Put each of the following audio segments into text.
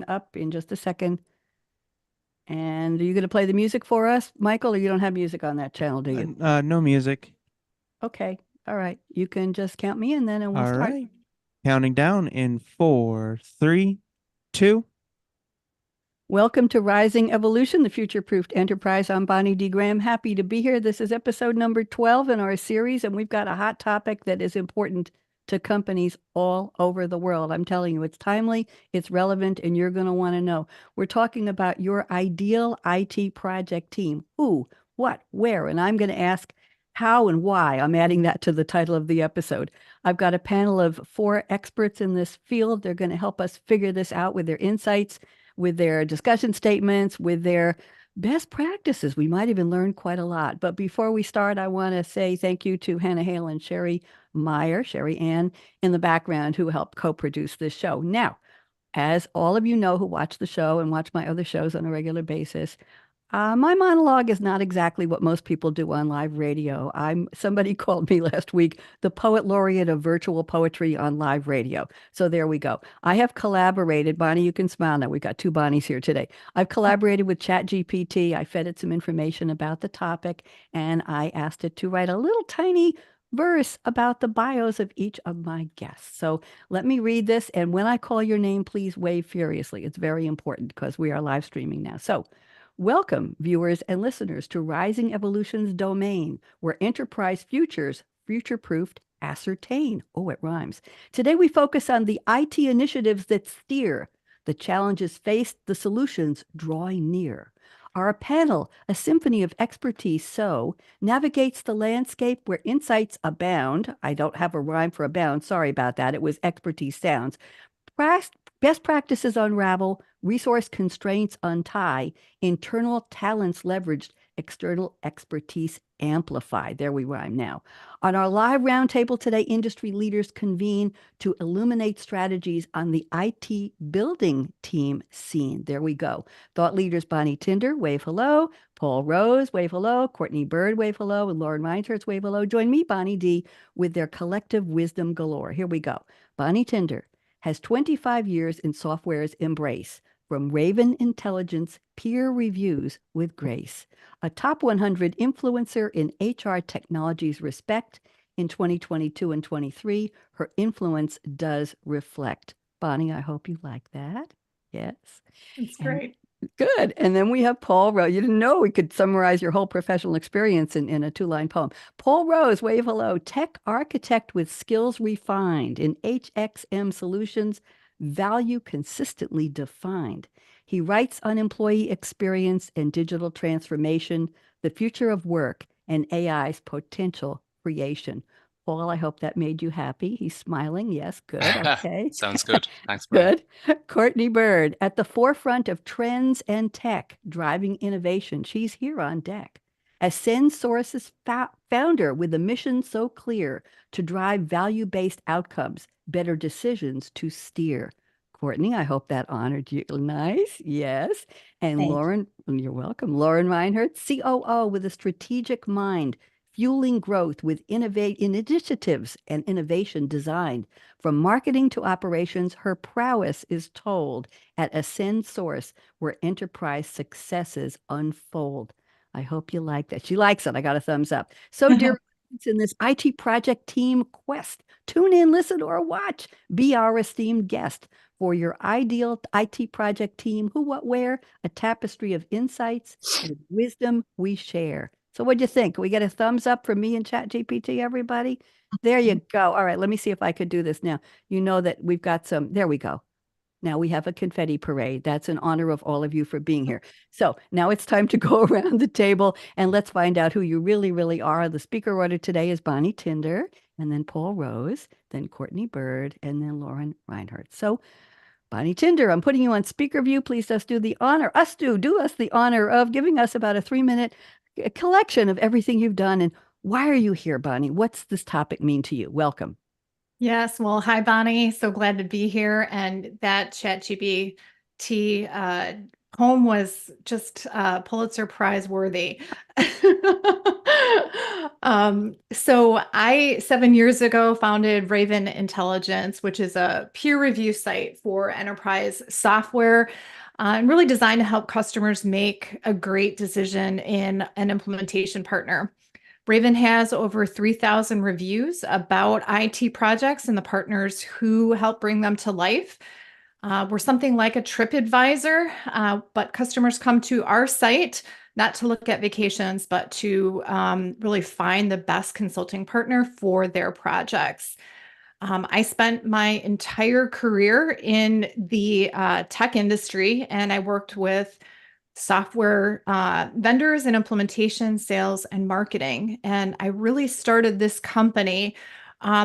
up in just a second. And are you going to play the music for us, Michael, or you don't have music on that channel, do you? No music. Okay. All right. You can just count me in then and we'll All start. right. Counting down in 4, 3, 2. Welcome to Rising Evolution, the future-proofed enterprise. I'm Bonnie D. Graham. Happy to be here. This is episode number 12 in our series, and we've got a hot topic that is important to companies all over the world. I'm telling you, it's timely, it's relevant, and you're going to want to know. We're talking about your ideal IT project team. Who, what, where? And I'm going to ask how and why. I'm adding that to the title of the episode. I've got a panel of 4 experts in this field. They're going to help us figure this out with their insights, with their discussion statements, with their best practices. We might even learn quite a lot. But before we start, I want to say thank you to Hannah Hale and Sherry Meyer, Sherry Ann, in the background who helped co-produce this show. Now, as all of you know who watch the show and watch my other shows on a regular basis, my monologue is not exactly what most people do on live radio. Somebody called me last week the poet laureate of virtual poetry on live radio. So there we go. I have collaborated. Bonnie, you can smile now. We've got 2 Bonnies here today. I've collaborated with ChatGPT. I fed it some information about the topic, and I asked it to write a little tiny verse about the bios of each of my guests. So let me read this. And when I call your name, please wave furiously. It's very important because we are live streaming now. So welcome, viewers and listeners, to Rising Evolution's domain, where enterprise futures, future-proofed, ascertain. Oh, it rhymes. Today we focus on the IT initiatives that steer, the challenges faced, the solutions drawing near. Our panel, a symphony of expertise, navigates the landscape where insights abound. I don't have a rhyme for abound. Sorry about that. It was expertise sounds. Best practices unravel, resource constraints untie, internal talents leveraged, external expertise amplified. There we rhyme now. On our live roundtable today, industry leaders convene to illuminate strategies on the IT building team scene. There we go. Thought leaders Bonnie Tinder, wave hello. Paul Rose, wave hello. Courtney Bird, wave hello. And Lauren Reinhardt, wave hello. Join me, Bonnie D, with their collective wisdom galore. Here we go. Bonnie Tinder has 25 years in software's embrace, from Raven Intelligence peer reviews with grace. A top 100 influencer in HR technologies respect. In 2022 and 23, her influence does reflect. Bonnie, I hope you like that. Yes. It's And great. good. And then we have Paul Rose. You didn't know we could summarize your whole professional experience in a 2-line poem. Paul Rose, wave hello, tech architect with skills refined in HXM solutions, value consistently defined. He writes on employee experience and digital transformation, the future of work, and AI's potential creation. Paul, I hope that made you happy. He's smiling. Yes, good. Okay. Sounds good. Thanks, Bonnie. Good. Courtney Bird, at the forefront of trends and tech, driving innovation. She's here on deck. Ascend Source's founder with a mission so clear to drive value-based outcomes, better decisions to steer. Courtney, I hope that honored you. Nice. Yes. And Thank Lauren, you're welcome. Lauren Reinhardt, COO with a strategic mind, fueling growth with initiatives and innovation designed. From marketing to operations, her prowess is told at Ascend Source, where enterprise successes unfold. I hope you like that. She likes it. I got a thumbs up. So, dear you. friends, in this IT project team quest, tune in, listen, or watch. Be our esteemed guest for your ideal IT project team. Who, what, where? A tapestry of insights and wisdom we share. So what'd you think? We get a thumbs up from me and ChatGPT, everybody? There you go. All right, let me see if I could do this now. You know that we've got there we go. Now we have a confetti parade. That's in honor of all of you for being here. So now it's time to go around the table and let's find out who you really, really are. The speaker order today is Bonnie Tinder, and then Paul Rose, then Courtney Bird, and then Lauren Reinhardt. So Bonnie Tinder, I'm putting you on speaker view. Please just do the honor, do us the honor of giving us about a 3-minute collection of everything you've done. And why are you here, Bonnie? What's this topic mean to you? Welcome. Yes. Well, hi, Bonnie. So glad to be here. And that ChatGPT poem was just Pulitzer Prize worthy. So I, 7 years ago, founded Raven Intelligence, which is a peer review site for enterprise software, and really designed to help customers make a great decision in an implementation partner. Raven has over 3,000 reviews about IT projects and the partners who help bring them to life. We're something like a TripAdvisor, but customers come to our site not to look at vacations, but to really find the best consulting partner for their projects. I spent my entire career in the tech industry, and I worked with software vendors and implementation, sales, and marketing. And I really started this company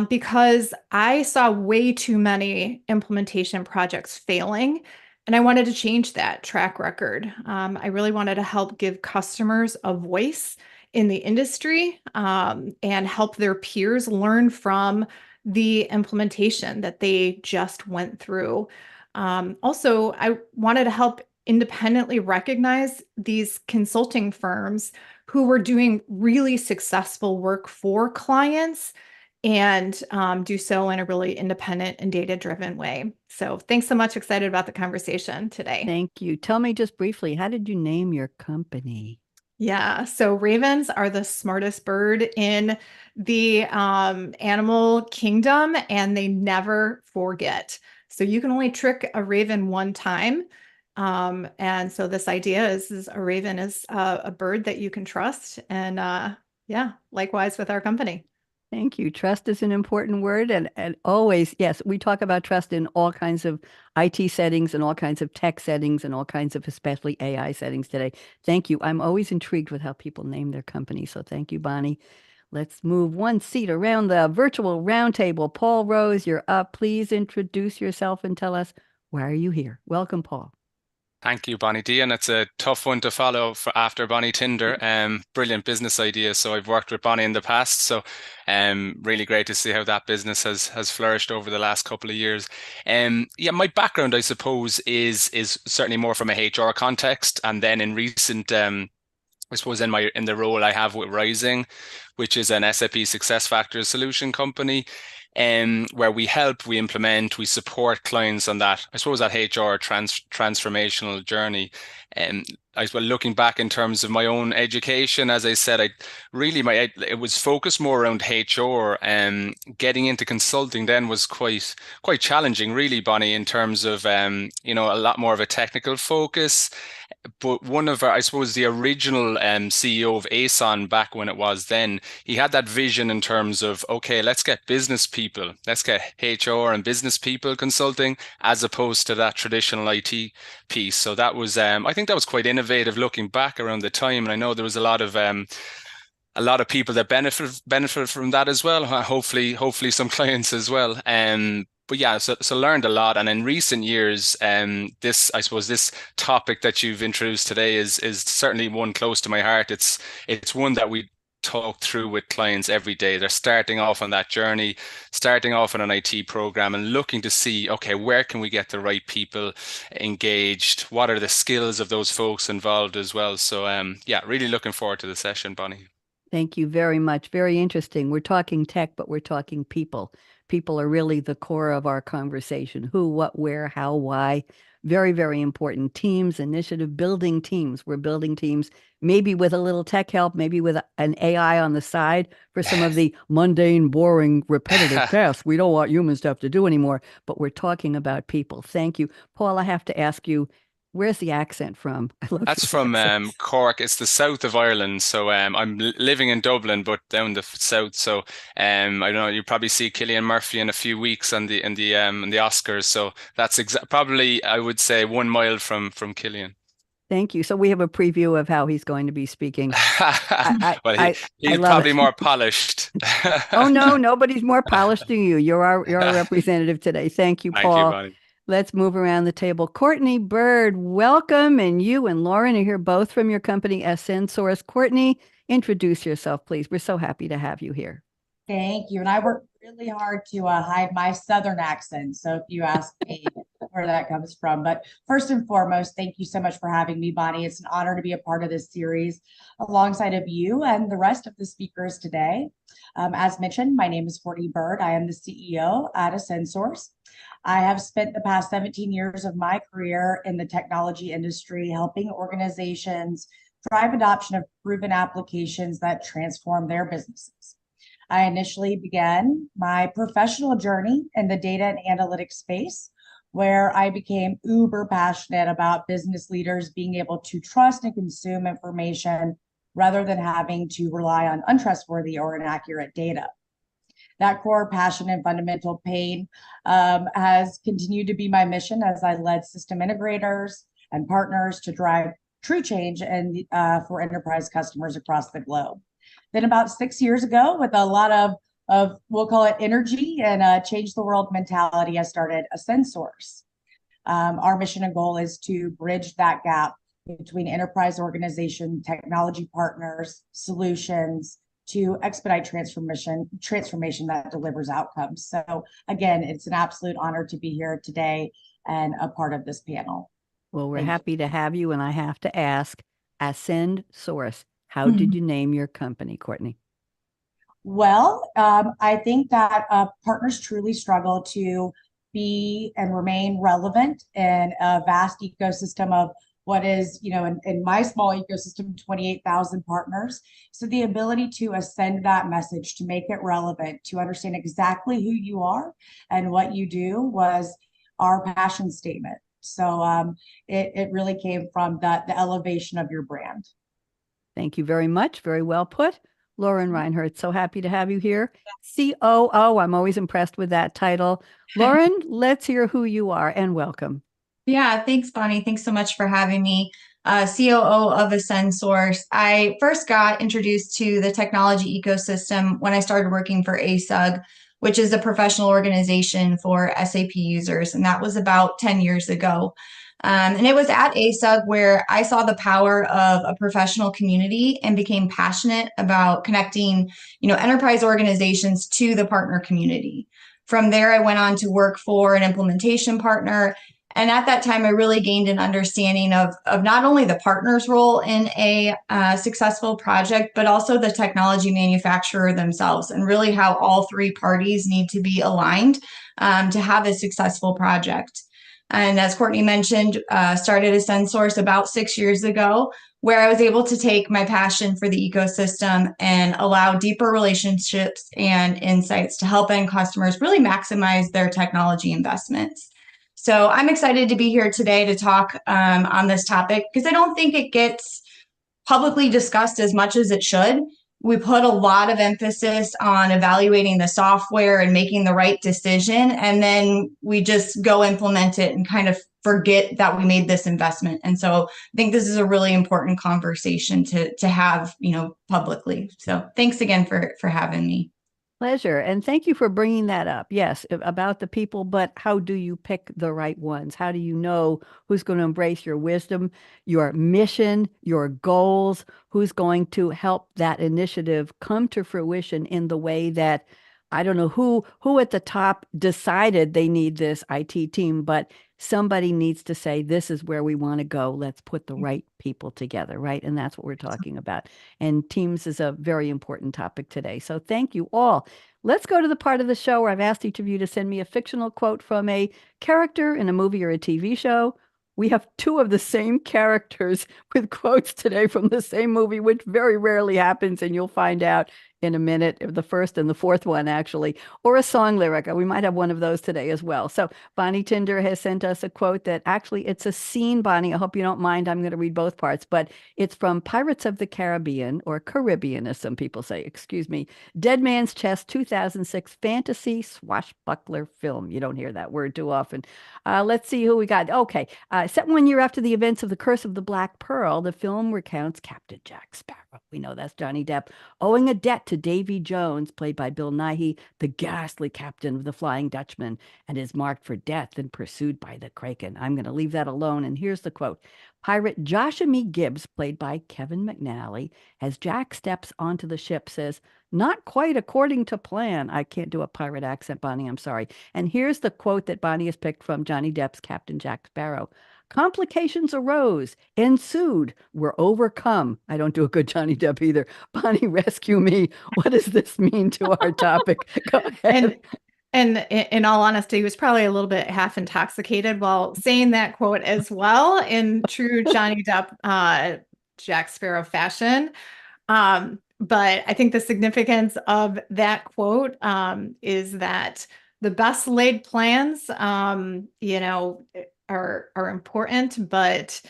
because I saw way too many implementation projects failing. And I wanted to change that track record. I really wanted to help give customers a voice in the industry and help their peers learn from the implementation that they just went through. Also, I wanted to help independently recognize these consulting firms who were doing really successful work for clients and do so in a really independent and data-driven way. So thanks so much. Excited about the conversation today. Thank you. Tell me just briefly, how did you name your company? Yeah, so ravens are the smartest bird in the animal kingdom, and they never forget. So you can only trick a raven one time. And so this idea is a raven is a bird that you can trust. And yeah, likewise with our company. Thank you. Trust is an important word. And always, yes, we talk about trust in all kinds of IT settings and all kinds of tech settings and all kinds of especially AI settings today. Thank you. I'm always intrigued with how people name their company. So thank you, Bonnie. Let's move one seat around the virtual roundtable. Paul Rose, you're up. Please introduce yourself and tell us why are you here. Welcome, Paul. Thank you, Bonnie D. And it's a tough one to follow for after Bonnie Tinder. Brilliant business idea. So I've worked with Bonnie in the past. So really great to see how that business has flourished over the last couple of years. Yeah, my background, I suppose, is certainly more from a HR context. And then in recent I suppose in the role I have with Rizing, which is an SAP SuccessFactors solution company, where we help, we implement, we support clients on that, I suppose, that HR transformational journey. I suppose looking back in terms of my own education, as I said, it was focused more around HR, and getting into consulting then was quite challenging, really, Bonnie, in terms of a lot more of a technical focus. But one of our, I suppose, the original CEO of ASON back when it was then, he had that vision in terms of, okay, let's get business people, let's get HR and business people consulting as opposed to that traditional IT piece. So that was, I think that was quite innovative looking back around the time. And I know there was a lot of people that benefit from that as well. Hopefully some clients as well. But yeah, so learned a lot. And in recent years, I suppose this topic that you've introduced today is certainly one close to my heart. It's one that we talk through with clients every day. They're starting off on that journey, starting off on an IT program and looking to see, okay, where can we get the right people engaged? What are the skills of those folks involved as well? So yeah, really looking forward to the session, Bonnie. Thank you very much. Very interesting. We're talking tech, but we're talking people. People are really the core of our conversation. Who, what, where, how, why. Very, very important. Teams, initiative, building teams. We're building teams, maybe with a little tech help, maybe with an AI on the side for some of the mundane, boring, repetitive tasks we don't want humans to have to do anymore. But we're talking about people. Thank you. Paul, I have to ask you, where's the accent from? I love That's from Cork. It's the south of Ireland. So I'm living in Dublin, but down the south. So I don't know. You probably see Cillian Murphy in a few weeks on the Oscars. So that's probably, I would say, 1 mile from Cillian. Thank you. So we have a preview of how he's going to be speaking. Well, he's probably more polished. Oh no, nobody's more polished than you. You're our representative today. Thank you, Paul. Thank you, Bonnie. Let's move around the table. Courtney Bird, welcome. And you and Lauren are here both from your company, SN Source. Courtney, introduce yourself, please. We're so happy to have you here. Thank you. And I work really hard to hide my Southern accent. So if you ask me where that comes from. But first and foremost, thank you so much for having me, Bonnie. It's an honor to be a part of this series alongside of you and the rest of the speakers today. As mentioned, my name is Courtney Bird. I am the CEO at Ascensource. I have spent the past 17 years of my career in the technology industry, helping organizations drive adoption of proven applications that transform their businesses. I initially began my professional journey in the data and analytics space, where I became uber passionate about business leaders being able to trust and consume information rather than having to rely on untrustworthy or inaccurate data. That core passion and fundamental pain has continued to be my mission as I led system integrators and partners to drive true change and for enterprise customers across the globe. Then about 6 years ago, with a lot of we'll call it energy and change the world mentality, I started Ascensource. Our mission and goal is to bridge that gap between enterprise organization, technology partners, solutions, to expedite transformation that delivers outcomes. So again, it's an absolute honor to be here today and a part of this panel. Well, we're happy to have you, and I have to ask, Ascensource, how did you name your company, Courtney? Well, I think that partners truly struggle to be and remain relevant in a vast ecosystem of what is, in my small ecosystem, 28,000 partners. So the ability to ascend that message, to make it relevant, to understand exactly who you are and what you do was our passion statement. So it really came from the elevation of your brand. Thank you very much. Very well put. Lauren Reinhardt, so happy to have you here. COO, I'm always impressed with that title. Lauren, let's hear who you are and welcome. Yeah, thanks, Bonnie. Thanks so much for having me. COO of Ascensource. I first got introduced to the technology ecosystem when I started working for ASUG, which is a professional organization for SAP users. And that was about 10 years ago. And it was at ASUG where I saw the power of a professional community and became passionate about connecting, enterprise organizations to the partner community. From there, I went on to work for an implementation partner. And at that time, I really gained an understanding of not only the partner's role in a successful project, but also the technology manufacturer themselves, and really how all three parties need to be aligned to have a successful project. And as Courtney mentioned, started Ascensource about 6 years ago, where I was able to take my passion for the ecosystem and allow deeper relationships and insights to help end customers really maximize their technology investments. So I'm excited to be here today to talk on this topic because I don't think it gets publicly discussed as much as it should. We put a lot of emphasis on evaluating the software and making the right decision, and then we just go implement it and kind of forget that we made this investment. And so I think this is a really important conversation to have, publicly. So thanks again for having me. Pleasure. And thank you for bringing that up. Yes, about the people, but how do you pick the right ones? How do you know who's going to embrace your wisdom, your mission, your goals, who's going to help that initiative come to fruition in the way that, I don't know who at the top decided they need this IT team, but somebody needs to say, this is where we want to go. Let's put the right people together, right? And that's what we're talking about. And teams is a very important topic today. So thank you all. Let's go to the part of the show where I've asked each of you to send me a fictional quote from a character in a movie or a TV show. We have two of the same characters with quotes today from the same movie, which very rarely happens, and you'll find out in a minute, the first and the fourth one, actually, or a song lyric. We might have one of those today as well. So Bonnie Tinder has sent us a quote that actually it's a scene, Bonnie. I hope you don't mind. I'm going to read both parts, but it's from Pirates of the Caribbean, or Caribbean, as some people say, excuse me, Dead Man's Chest 2006 fantasy swashbuckler film. You don't hear that word too often. Let's see who we got. Okay. Set 1 year after the events of The Curse of the Black Pearl, the film recounts Captain Jack Sparrow. We know that's Johnny Depp, owing a debt to Davy Jones, played by Bill Nighy, the ghastly captain of the Flying Dutchman, and is marked for death and pursued by the Kraken. I'm going to leave that alone. And here's the quote. Pirate Joshua Gibbs, played by Kevin McNally, as Jack steps onto the ship, says, "Not quite according to plan." I can't do a pirate accent, Bonnie. I'm sorry. And here's the quote that Bonnie has picked from Johnny Depp's Captain Jack Sparrow. "Complications arose, ensued, were overcome." I don't do a good Johnny Depp either. Bonnie, rescue me. What does this mean to our topic? Go ahead. And in all honesty, he was probably a little bit half intoxicated while saying that quote as well in true Johnny Depp, Jack Sparrow fashion. But I think the significance of that quote is that the best laid plans, you know, are important, but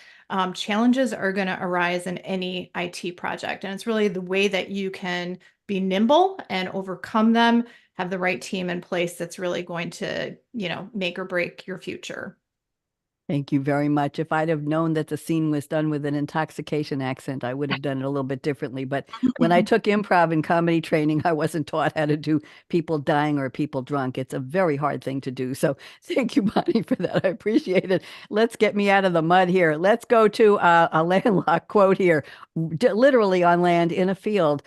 challenges are going to arise in any IT project. And it's really the way that you can be nimble and overcome them, have the right team in place that's really going to, you know, make or break your future. Thank you very much. If I'd have known that the scene was done with an intoxication accent, I would have done it a little bit differently. But when I took improv and comedy training, I wasn't taught how to do people dying or people drunk. It's a very hard thing to do. So thank you, Bonnie, for that. I appreciate it. Let's get me out of the mud here. Let's go to a landlocked quote here. Literally on land in a field.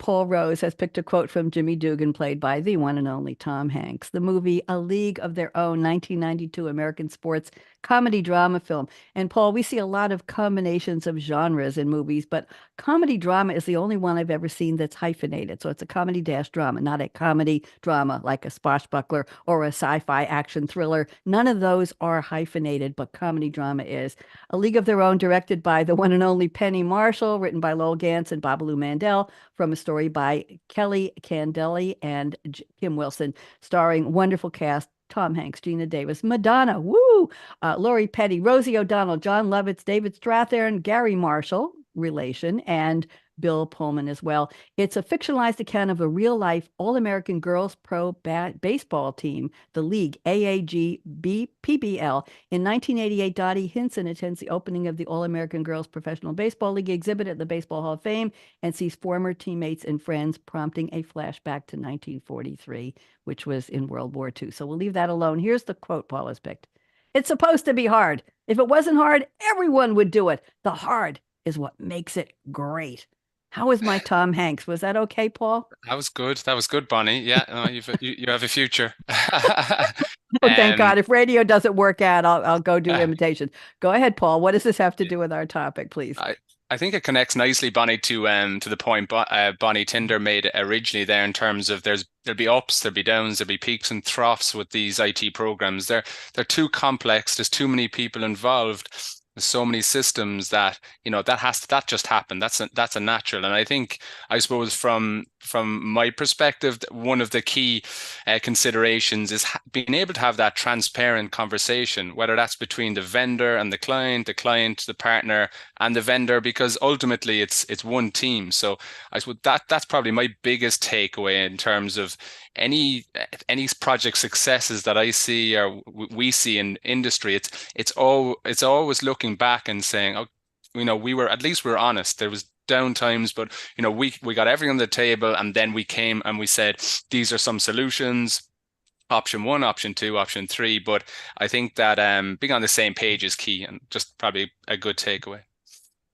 Paul Rose has picked a quote from Jimmy Dugan, played by the one and only Tom Hanks. The movie A League of Their Own, 1992 American sports comedy drama film. And Paul, we see a lot of combinations of genres in movies, but comedy drama is the only one I've ever seen that's hyphenated. So it's a comedy dash drama, not a comedy drama like a swashbuckler or a sci-fi action thriller. None of those are hyphenated, but comedy drama is. A League of Their Own, directed by the one and only Penny Marshall, written by Lowell Gantz and Babalu Mandel, from a story by Kelly Candelli and Kim Wilson, starring wonderful cast: Tom Hanks, Gina Davis, Madonna, woo, Lori Petty, Rosie O'Donnell, John Lovitz, David Strathairn, Gary Marshall, relation, and Bill Pullman as well. It's a fictionalized account of a real-life All-American Girls Pro Baseball team, the League, PBL. In 1988, Dottie Hinson attends the opening of the All-American Girls Professional Baseball League exhibit at the Baseball Hall of Fame and sees former teammates and friends, prompting a flashback to 1943, which was in World War II. So we'll leave that alone. Here's the quote Paul has picked. "It's supposed to be hard. If it wasn't hard, everyone would do it. The hard is what makes it great." How was my Tom Hanks? Was that okay, Paul? That was good. That was good, Bonnie. Yeah, you have a future. Oh, thank God. If radio doesn't work out, I'll go do imitations. Go ahead, Paul. What does this have to do with our topic, please? I think it connects nicely, Bonnie, to the point Bonnie Tinder made originally there, in terms of there'll be ups, there'll be downs, there'll be peaks and troughs with these IT programs. They're too complex. There's too many people involved. There's so many systems that, you know, that just happened. That's a natural. And I suppose from my perspective, one of the key considerations is being able to have that transparent conversation, whether that's between the vendor and the client, the partner and the vendor, because ultimately it's one team. So I suppose that's probably my biggest takeaway in terms of any project successes that I see or we see in industry. It's always looking back and saying, oh, you know, we're honest. There was down times, but you know, we got everything on the table, and then we came and we said, these are some solutions. Option 1, option 2, option 3. But I think that being on the same page is key, and just probably a good takeaway.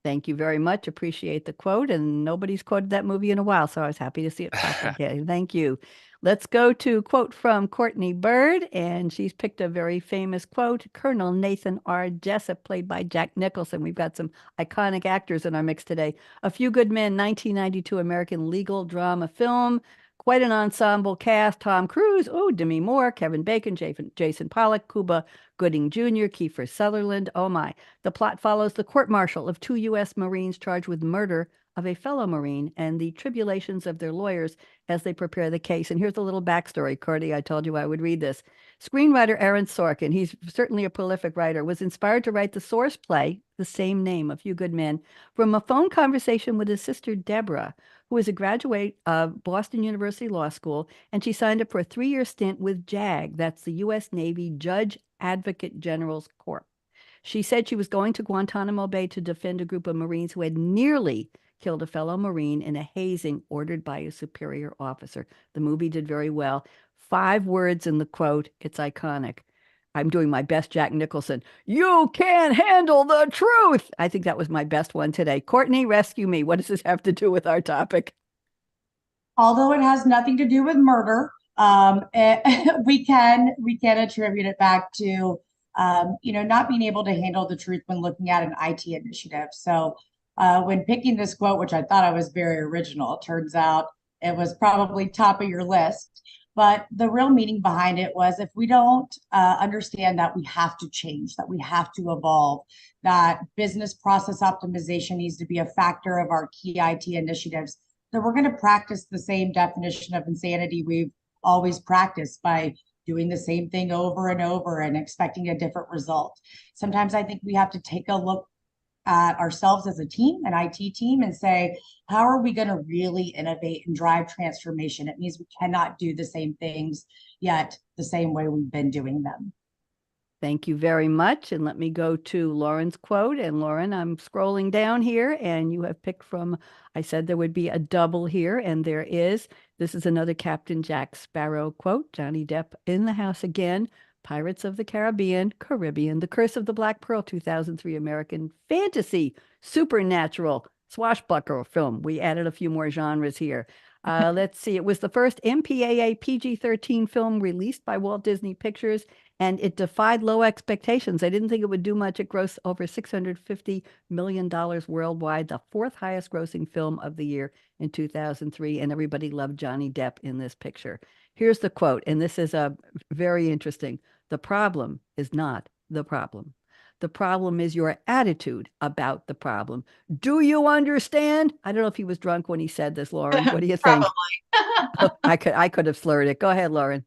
Thank you very much. Appreciate the quote. And nobody's quoted that movie in a while, so I was happy to see it pop again. Thank you. Let's go to quote from Courtney Bird, and she's picked a very famous quote. Colonel Nathan R. Jessup, played by Jack Nicholson. We've got some iconic actors in our mix today. A Few Good Men, 1992 American legal drama film. Quite an ensemble cast: Tom Cruise, Demi Moore, Kevin Bacon, Jason Pollock, Cuba Gooding Jr., Kiefer Sutherland. Oh my. The plot follows the court-martial of 2 U.S. Marines charged with murder of a fellow Marine and the tribulations of their lawyers as they prepare the case. And here's a little backstory. Cordy, I told you I would read this. Screenwriter Aaron Sorkin, he's certainly a prolific writer, was inspired to write the source play, the same name, A Few Good Men, from a phone conversation with his sister Deborah, who is a graduate of Boston University Law School, and she signed up for a 3-year stint with JAG, that's the U.S. Navy Judge Advocate General's Corps. She said she was going to Guantanamo Bay to defend a group of Marines who had nearly killed a fellow Marine in a hazing ordered by a superior officer. The movie did very well. 5 words in the quote. It's iconic. I'm doing my best Jack Nicholson. You can't handle the truth. I think that was my best one today. Courtney, rescue me. What does this have to do with our topic? Although it has nothing to do with murder, we can attribute it back to not being able to handle the truth when looking at an IT initiative. So when picking this quote, which I thought I was very original, it turns out it was probably top of your list. But the real meaning behind it was, if we don't understand that we have to change, that we have to evolve, that business process optimization needs to be a factor of our key IT initiatives, then we're going to practice the same definition of insanity we've always practiced by doing the same thing over and over and expecting a different result. Sometimes I think we have to take a look at ourselves as a team, an IT team, and say, how are we going to really innovate and drive transformation? It means we cannot do the same things yet the same way we've been doing them. Thank you very much. And let me go to Lauren's quote. And Lauren, I'm scrolling down here, and you have picked from, I said there would be a double here, and there is. This is another Captain Jack Sparrow quote. Johnny Depp in the house again. Pirates of the Caribbean, The Curse of the Black Pearl, 2003 American fantasy, supernatural, swashbuckler film. We added a few more genres here. Let's see. It was the first MPAA PG-13 film released by Walt Disney Pictures, and it defied low expectations. I didn't think it would do much. It grossed over $650 million worldwide, the 4th highest grossing film of the year in 2003, and everybody loved Johnny Depp in this picture. Here's the quote, and this is very interesting. The problem is not the problem. The problem is your attitude about the problem. Do you understand? I don't know if he was drunk when he said this, Lauren. What do you think? Probably. I could have slurred it. Go ahead, Lauren.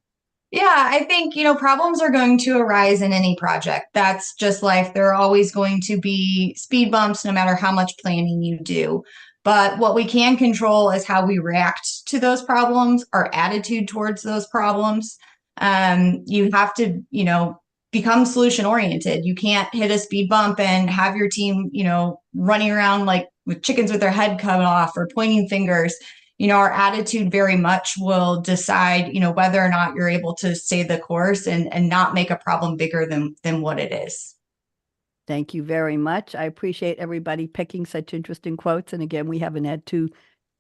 Yeah, I think, problems are going to arise in any project. That's just life. There are always going to be speed bumps, no matter how much planning you do. But what we can control is how we react to those problems, our attitude towards those problems. You have to, become solution oriented. You can't hit a speed bump and have your team, running around like with chickens with their head cut off or pointing fingers. Our attitude very much will decide, whether or not you're able to stay the course and not make a problem bigger than what it is. Thank you very much. I appreciate everybody picking such interesting quotes. And again, we haven't had 2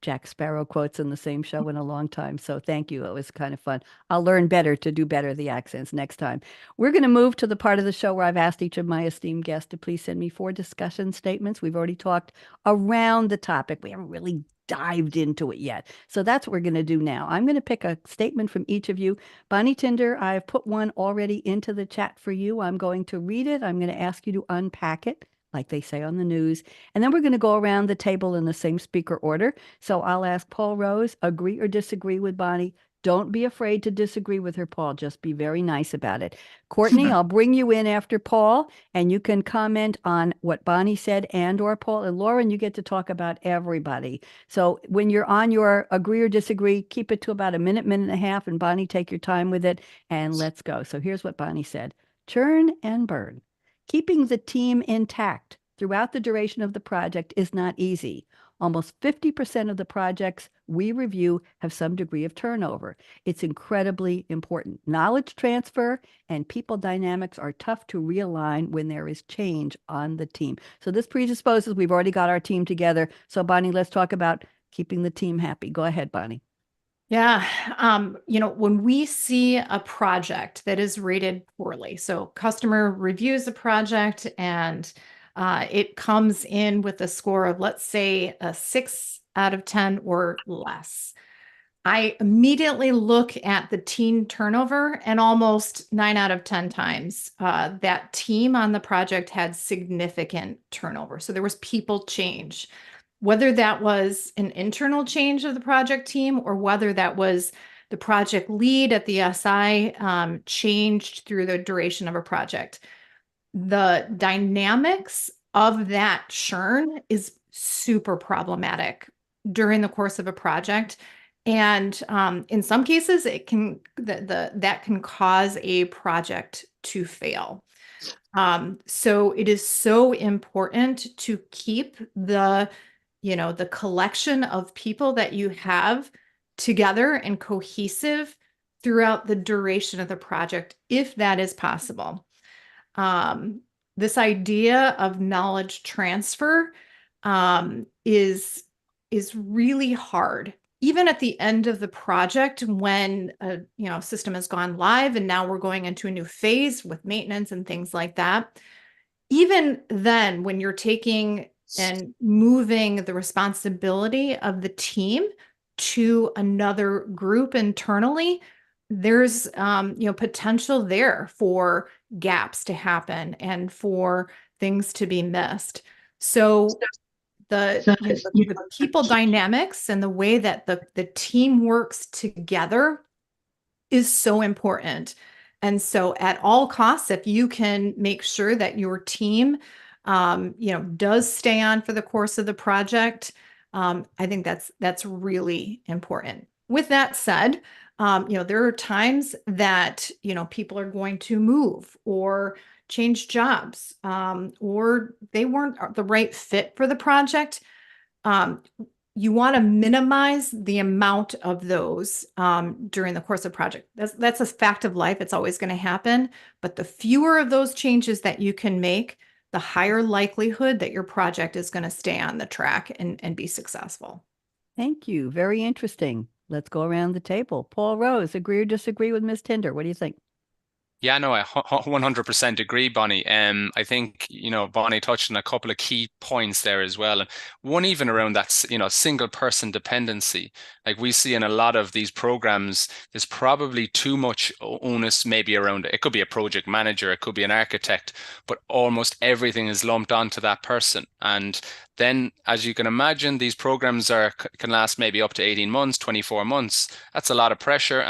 Jack Sparrow quotes in the same show in a long time. So thank you. It was kind of fun. I'll learn better to do better the accents next time. We're going to move to the part of the show where I've asked each of my esteemed guests to please send me 4 discussion statements. We've already talked around the topic. We haven't really dived into it yet. So that's what we're going to do now. I'm going to pick a statement from each of you. Bonnie Tinder, I've put one already into the chat for you. I'm going to read it. I'm going to ask you to unpack it, like they say on the news. And then we're going to go around the table in the same speaker order. So I'll ask Paul Rose, agree or disagree with Bonnie. Don't be afraid to disagree with her, Paul. Just be very nice about it. Courtney, I'll bring you in after Paul, and you can comment on what Bonnie said and or Paul. And Lauren, you get to talk about everybody. So when you're on your agree or disagree, keep it to about a minute, minute and a half, and Bonnie, take your time with it, and let's go. So here's what Bonnie said. Churn and burn. Keeping the team intact throughout the duration of the project is not easy. Almost 50% of the projects we review have some degree of turnover. It's incredibly important. Knowledge transfer and people dynamics are tough to realign when there is change on the team. So this predisposes, we've already got our team together. So Bonnie, let's talk about keeping the team happy. Go ahead, Bonnie. Yeah. When we see a project that is rated poorly, so customer reviews a project and it comes in with a score of, let's say, a 6 out of 10 or less, I immediately look at the team turnover, and almost 9 out of 10 times that team on the project had significant turnover. So there was people change. Whether that was an internal change of the project team or whether that was the project lead at the SI changed through the duration of a project. The dynamics of that churn is super problematic during the course of a project. And in some cases, it can that can cause a project to fail. So it is so important to keep the the collection of people that you have together and cohesive throughout the duration of the project, if that is possible. This idea of knowledge transfer is really hard. Even at the end of the project, when a system has gone live and now we're going into a new phase with maintenance and things like that, even then, when you're taking and moving the responsibility of the team to another group internally, there's potential there for gaps to happen and for things to be missed. So the people dynamics and the way that the team works together is so important. And so at all costs, if you can make sure that your team, does stay on for the course of the project, I think that's really important. With that said, there are times that, people are going to move or change jobs, or they weren't the right fit for the project. You want to minimize the amount of those during the course of project. That's a fact of life. It's always going to happen. But the fewer of those changes that you can make, the higher likelihood that your project is going to stay on the track and be successful. Thank you. Very interesting. Let's go around the table. Paul Rose, agree or disagree with Ms. Tinder? What do you think? Yeah, no, I 100% agree, Bonnie. I think, Bonnie touched on a couple of key points there as well. And one even around that, single person dependency. Like we see in a lot of these programs, there's probably too much onus maybe around it. It could be a project manager, it could be an architect, but almost everything is lumped onto that person. And then, as you can imagine, these programs can last maybe up to 18 months, 24 months. That's a lot of pressure.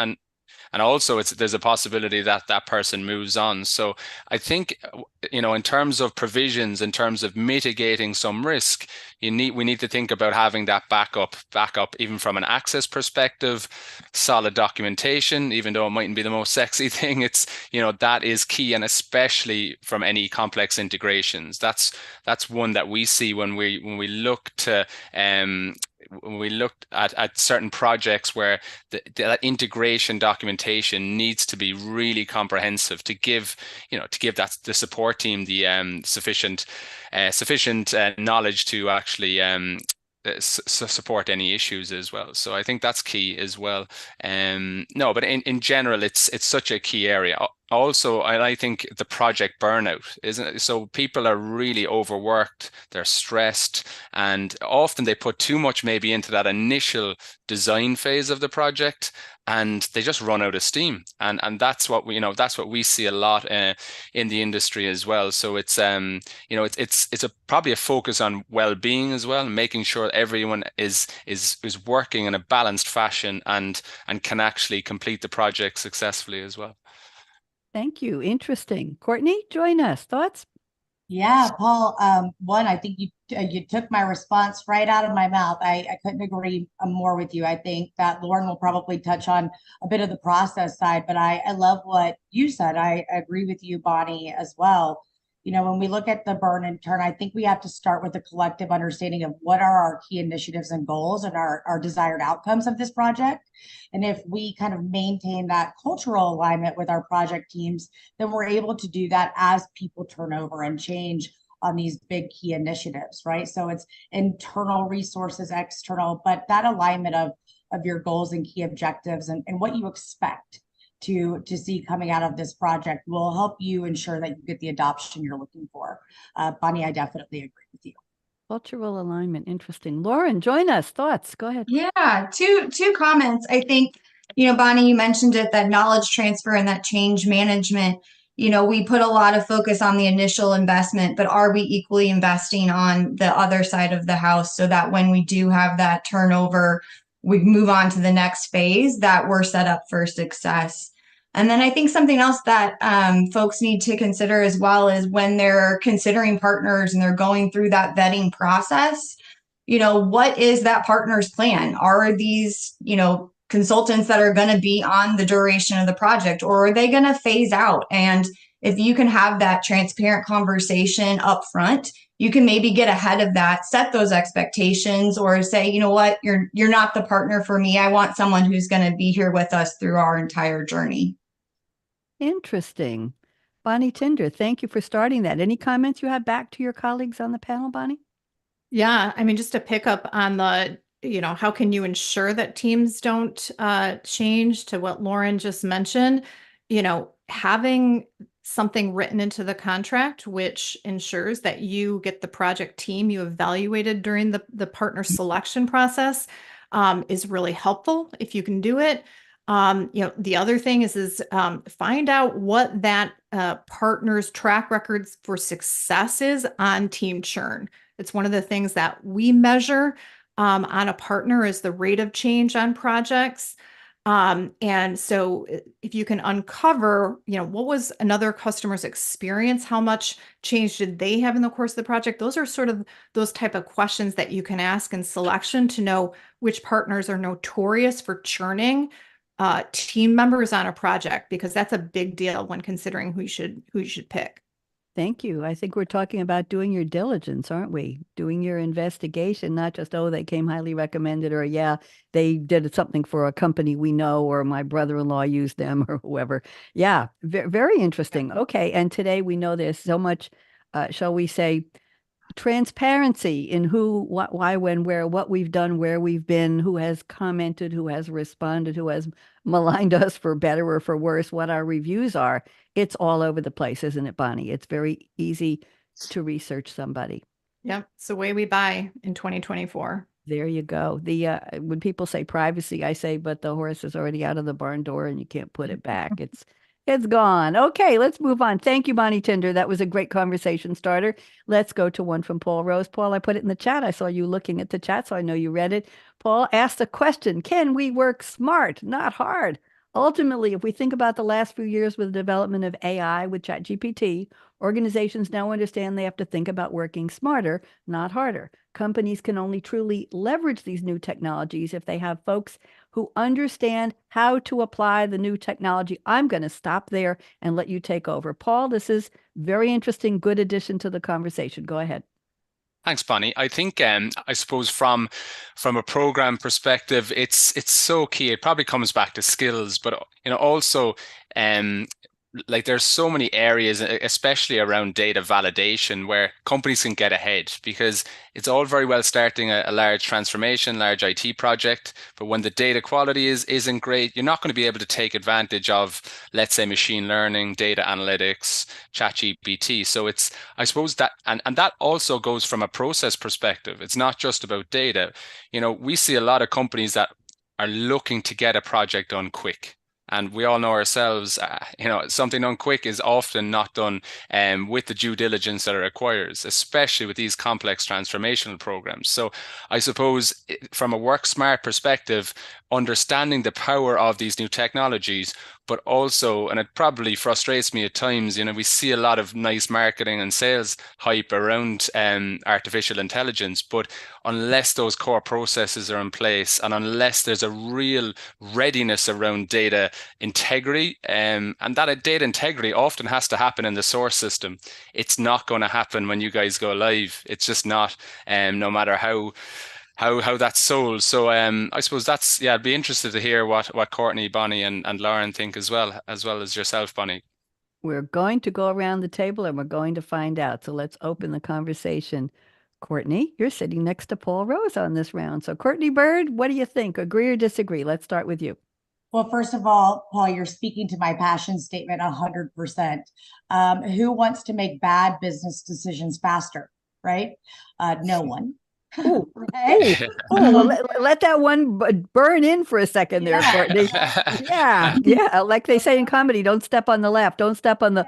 And also there's a possibility that that person moves on. So I think, in terms of provisions, in terms of mitigating some risk, we need to think about having that backup, even from an access perspective, solid documentation, even though it mightn't be the most sexy thing. It's, that is key. And especially from any complex integrations, that's one that we see when we look to, when we looked at certain projects where that integration documentation needs to be really comprehensive to give that the support team the sufficient knowledge to actually support any issues as well. So I think that's key as well. No, but in general, it's such a key area. Also, I think the project burnout, isn't it? So people are really overworked, they're stressed, and often they put too much maybe into that initial design phase of the project, and they just run out of steam. And that's what we see a lot in the industry as well. So it's probably a focus on well-being as well, making sure everyone is working in a balanced fashion and can actually complete the project successfully as well. Thank you. Interesting. Courtney, join us. Thoughts? Yeah, Paul, one, I think you took my response right out of my mouth. I couldn't agree more with you. I think that Lauren will probably touch on a bit of the process side, but I love what you said. I agree with you, Bonnie, as well. When we look at the burn and turn, I think we have to start with a collective understanding of what are our key initiatives and goals and our desired outcomes of this project. And if we kind of maintain that cultural alignment with our project teams, then we're able to do that as people turn over and change on these big key initiatives, right? So it's internal resources, external, but that alignment of your goals and key objectives and what you expect to see coming out of this project will help you ensure that you get the adoption you're looking for. Bonnie, I definitely agree with you. Cultural alignment. Interesting. Lauren, join us. Thoughts? Go ahead. Yeah, two comments. I think, Bonnie, you mentioned it, that knowledge transfer and that change management. We put a lot of focus on the initial investment, but are we equally investing on the other side of the house so that when we do have that turnover, we move on to the next phase, that we're set up for success? And then I think something else that folks need to consider as well is when they're considering partners and they're going through that vetting process, what is that partner's plan? Are these, consultants that are going to be on the duration of the project, or are they going to phase out? And, if you can have that transparent conversation up front, you can maybe get ahead of that, set those expectations, or say, you know what, you're not the partner for me. I want someone who's going to be here with us through our entire journey. Interesting. Bonnie Tinder, thank you for starting that. Any comments you have back to your colleagues on the panel, Bonnie? Yeah, I mean, just to pick up on the, how can you ensure that teams don't change, to what Lauren just mentioned, having something written into the contract which ensures that you get the project team you evaluated during the partner selection process is really helpful if you can do it. The other thing is find out what that partner's track records for success is on team churn. It's one of the things that we measure on a partner is the rate of change on projects. And so if you can uncover, what was another customer's experience? How much change did they have in the course of the project? Those are sort of those type of questions that you can ask in selection to know which partners are notorious for churning team members on a project, because that's a big deal when considering who you should pick. Thank you. I think we're talking about doing your diligence, aren't we? Doing your investigation, not just, oh, they came highly recommended, or yeah, they did something for a company we know, or my brother-in-law used them, or whoever. Yeah, very interesting. Okay, and today we know there's so much, shall we say, transparency in who, what, why, when, where, what we've done, where we've been, who has commented, who has responded, who has maligned us for better or for worse, what our reviews are. It's all over the place, isn't it, Bonnie? It's very easy to research somebody. Yep, it's the way we buy in 2024. There you go. The when people say privacy, I say, but the horse is already out of the barn door and you can't put it back. It's gone. Okay, let's move on. Thank you, Bonnie Tinder. That was a great conversation starter. Let's go to one from Paul Rose. Paul, I put it in the chat. I saw you looking at the chat, so I know you read it. Paul asked a question. Can we work smart, not hard? Ultimately, if we think about the last few years with the development of AI with ChatGPT, organizations now understand they have to think about working smarter, not harder. Companies can only truly leverage these new technologies if they have folks who understand how to apply the new technology. I'm going to stop there and let you take over. Paul, this is very interesting, good addition to the conversation. Go ahead. Thanks, Bonnie. I think I suppose from a program perspective, it's so key. It probably comes back to skills, but also like there's so many areas, especially around data validation, where companies can get ahead, because it's all very well starting a large transformation, large IT project, but when the data quality isn't great, you're not going to be able to take advantage of, let's say, machine learning, data analytics, ChatGPT. So I suppose that, and that also goes from a process perspective. It's not just about data. We see a lot of companies that are looking to get a project done quick. And we all know ourselves, something done quick is often not done with the due diligence that it requires, especially with these complex transformational programs. So I suppose from a work smart perspective, understanding the power of these new technologies, but also, and it probably frustrates me at times, we see a lot of nice marketing and sales hype around artificial intelligence, but unless those core processes are in place and unless there's a real readiness around data integrity, and that data integrity often has to happen in the source system. It's not going to happen when you guys go live. It's just not, no matter how that's sold. So I suppose I'd be interested to hear what Courtney, Bonnie, and Lauren think as well as yourself, Bonnie. We're going to go around the table and we're going to find out. So let's open the conversation. Courtney, you're sitting next to Paul Rose on this round. So Courtney Bird, what do you think? Agree or disagree? Let's start with you. Well, first of all, Paul, you're speaking to my passion statement 100%. Who wants to make bad business decisions faster, right? No one. Ooh, Right? well, let that one burn in for a second there, Courtney. Yeah. Like they say in comedy, don't step on the laugh, don't step on the.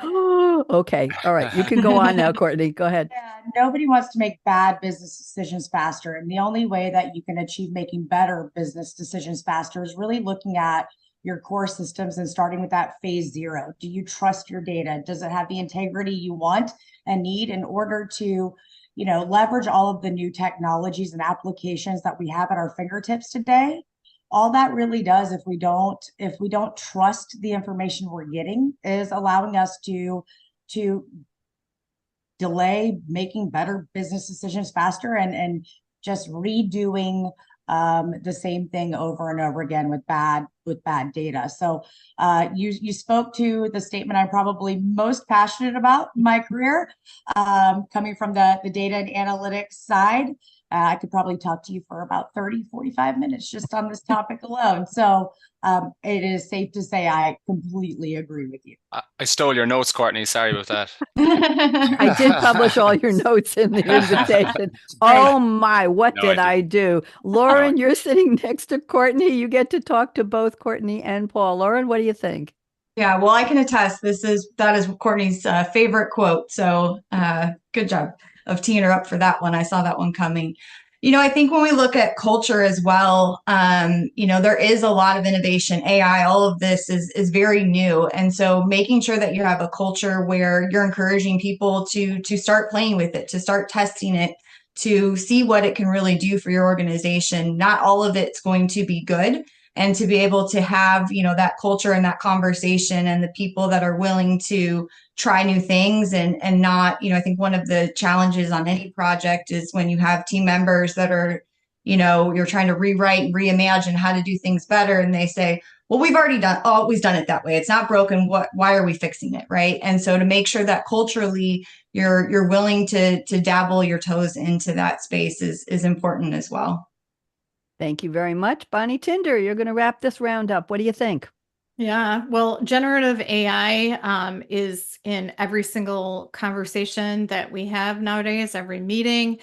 Okay, all right, you can go on now, Courtney. Go ahead. Yeah, nobody wants to make bad business decisions faster, and the only way that you can achieve making better business decisions faster is really looking at your core systems and starting with that phase 0. Do you trust your data? Does it have the integrity you want and need in order to leverage all of the new technologies and applications that we have at our fingertips today? All that really does, if we don't trust the information we're getting, is allowing us to to delay making better business decisions faster and just redoing the same thing over and over again with bad data. So you spoke to the statement I'm probably most passionate about in my career, coming from the data and analytics side. I could probably talk to you for about 30-45 minutes just on this topic alone. So it is safe to say I completely agree with you. I stole your notes, Courtney. Sorry about that. I did publish all your notes in the invitation. Oh my, what did I do? Lauren, you're sitting next to Courtney. You get to talk to both Courtney and Paul. Lauren, what do you think? Yeah, well, I can attest. That is Courtney's favorite quote. So good job of teeing her up for that one. I saw that one coming. I think when we look at culture as well, there is a lot of innovation. AI, all of this is very new. And so making sure that you have a culture where you're encouraging people to start playing with it, to start testing it, to see what it can really do for your organization. Not all of it's going to be good. And to be able to have, that culture and that conversation and the people that are willing to try new things and not, I think one of the challenges on any project is when you have team members that are, you're trying to rewrite and reimagine how to do things better. And they say, well, we've always done it that way. It's not broken. Why are we fixing it? Right. And so to make sure that culturally you're willing to dabble your toes into that space is important as well. Thank you very much. Bonnie Tinder, you're going to wrap this round up. What do you think? Yeah, well, generative AI is in every single conversation that we have nowadays, every meeting.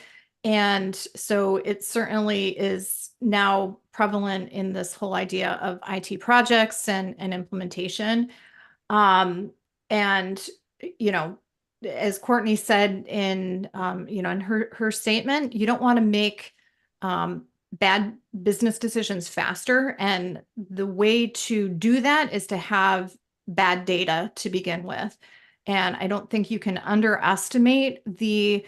And so it certainly is now prevalent in this whole idea of IT projects and implementation. And, as Courtney said in her statement, you don't want to make bad business decisions faster. And the way to do that is to have bad data to begin with. And I don't think you can underestimate the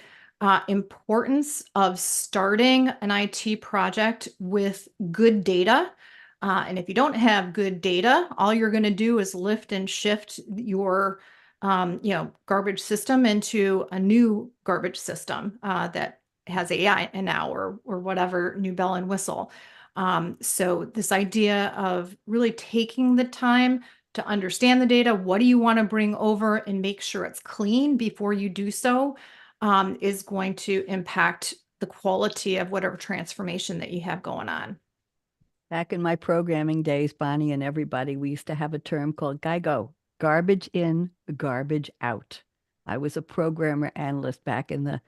importance of starting an IT project with good data. And if you don't have good data, all you're going to do is lift and shift your garbage system into a new garbage system that has AI and now or whatever new bell and whistle. So this idea of really taking the time to understand the data, what do you want to bring over and make sure it's clean before you do so, is going to impact the quality of whatever transformation that you have going on. Back in my programming days, Bonnie and everybody, we used to have a term called GIGO, garbage in, garbage out. I was a programmer analyst back in the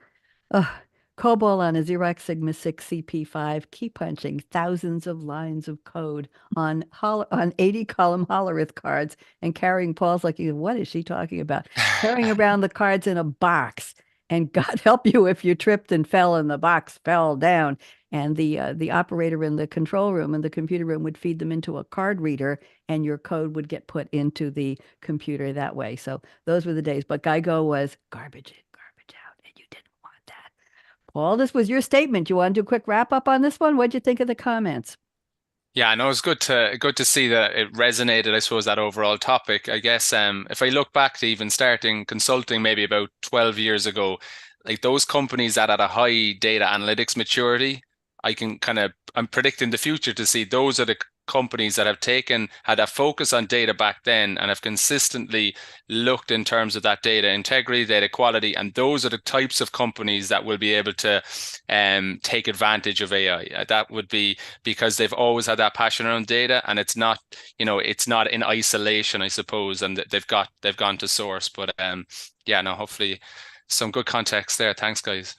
COBOL on a Xerox Sigma 6 CP5, key punching thousands of lines of code on 80-column Hollerith cards and carrying Paul's like, what is she talking about? Carrying around the cards in a box. And God help you if you tripped and fell and the box fell down. And the operator in the control room and the computer room would feed them into a card reader and your code would get put into the computer that way. So those were the days. But GIGO was garbage in, garbage out. And you didn't want that. Paul, this was your statement. You want to do a quick wrap up on this one? What'd you think of the comments? Yeah, no, it's good to see that it resonated, I suppose, that overall topic. I guess if I look back to even starting consulting maybe about 12 years ago, like those companies that had a high data analytics maturity, I'm predicting the future to see those are the companies that had a focus on data back then and have consistently looked in terms of that data integrity, data quality, and those are the types of companies that will be able to take advantage of AI. That would be because they've always had that passion around data, and it's not in isolation, I suppose, and they've gone to source. But hopefully some good context there. Thanks, guys.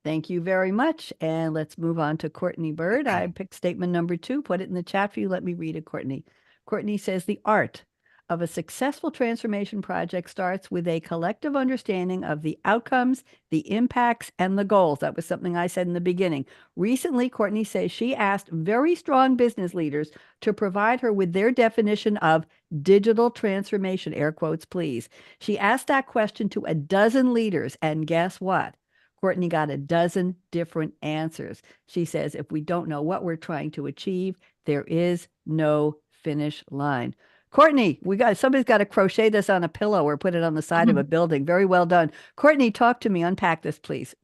Thank you very much. And let's move on to Courtney Bird. I picked statement number 2. Put it in the chat for you. Let me read it, Courtney. Courtney says, the art of a successful transformation project starts with a collective understanding of the outcomes, the impacts, and the goals. That was something I said in the beginning. Recently, Courtney says she asked very strong business leaders to provide her with their definition of digital transformation, air quotes, please. She asked that question to a dozen leaders, and guess what? Courtney got a dozen different answers. She says, if we don't know what we're trying to achieve, there is no finish line. Courtney, somebody's got to crochet this on a pillow or put it on the side of a building. Very well done. Courtney, talk to me. Unpack this, please.